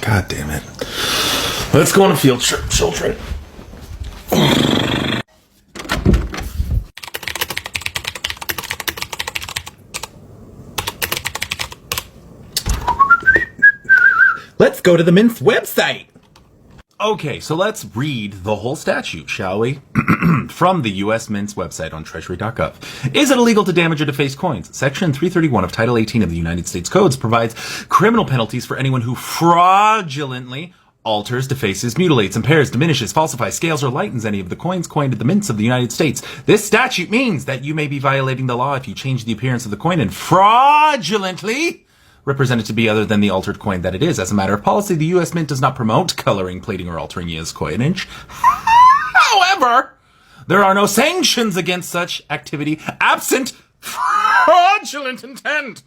God damn it. Let's go on a field trip, children. Let's go to the Mint's website. Okay, so let's read the whole statute, shall we? From the U.S. Mint's website on treasury.gov. Is it illegal to damage or deface coins? Section 331 of Title 18 of the United States Codes provides criminal penalties for anyone who fraudulently alters, defaces, mutilates, impairs, diminishes, falsifies, scales, or lightens any of the coins coined at the mints of the United States. This statute means that you may be violating the law if you change the appearance of the coin and fraudulently represent it to be other than the altered coin that it is. As a matter of policy, the U.S. Mint does not promote coloring, plating, or altering U.S. coinage. However, there are no sanctions against such activity absent fraudulent intent.